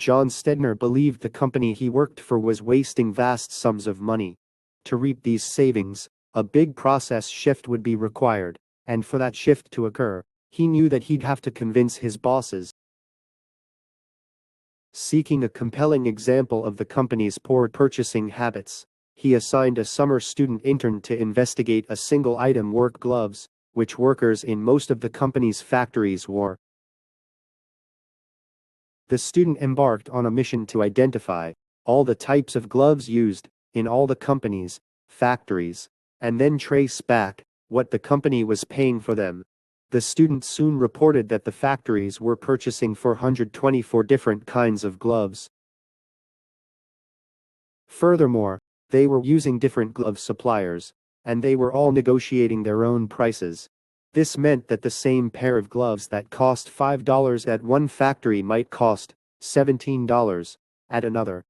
John Stedner believed the company he worked for was wasting vast sums of money. To reap these savings, a big process shift would be required, and for that shift to occur, he knew that he'd have to convince his bosses. Seeking a compelling example of the company's poor purchasing habits, he assigned a summer student intern to investigate a single-item work gloves, which workers in most of the company's factories wore. The student embarked on a mission to identify all the types of gloves used in all the company's factories, and then trace back what the company was paying for them. The student soon reported that the factories were purchasing 424 different kinds of gloves. Furthermore, they were using different glove suppliers, and they were all negotiating their own prices. This meant that the same pair of gloves that cost $5 at one factory might cost $17 at another.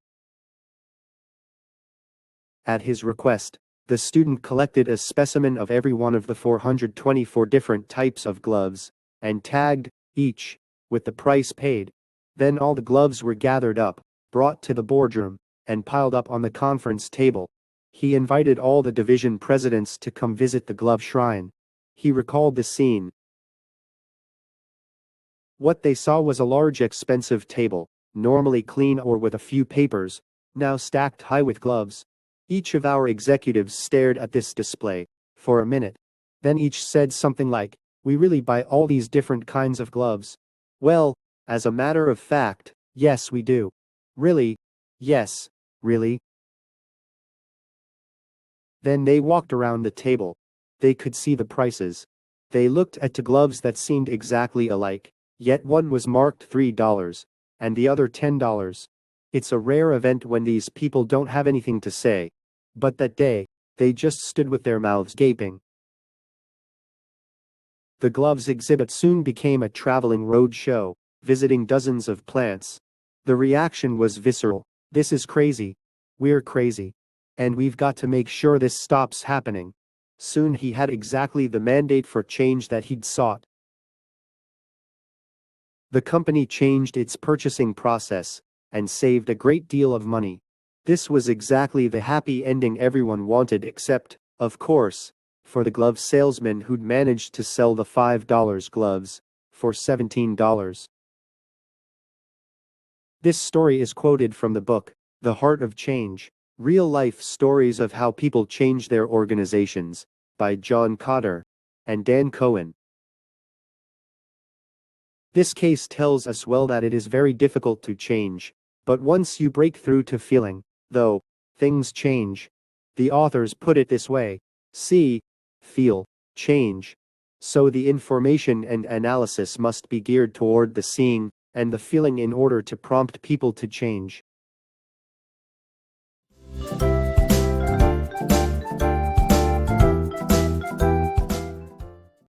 At his request, the student collected a specimen of every one of the 424 different types of gloves, and tagged each with the price paid. Then all the gloves were gathered up, brought to the boardroom, and piled up on the conference table. He invited all the division presidents to come visit the glove shrine. He recalled the scene. What they saw was a large expensive table, normally clean or with a few papers, now stacked high with gloves. Each of our executives stared at this display for a minute. Then each said something like, "We really buy all these different kinds of gloves." "Well, as a matter of fact, yes we do." "Really?" "Yes, really." Then they walked around the table. They could see the prices. They looked at two gloves that seemed exactly alike, yet one was marked $3, and the other $10. It's a rare event when these people don't have anything to say. But that day, they just stood with their mouths gaping. The gloves exhibit soon became a traveling road show, visiting dozens of plants. The reaction was visceral. "This is crazy. We're crazy. And we've got to make sure this stops happening." Soon he had exactly the mandate for change that he'd sought. The company changed its purchasing process and saved a great deal of money. This was exactly the happy ending everyone wanted except, of course, for the glove salesman who'd managed to sell the $5 gloves for $17. This story is quoted from the book, The Heart of Change, Real-Life Stories of How People Change Their Organizations, by John Kotter and Dan Cohen. This case tells us well that it is very difficult to change, but once you break through to feeling, though, things change. The authors put it this way: see, feel, change. So the information and analysis must be geared toward the seeing and the feeling in order to prompt people to change.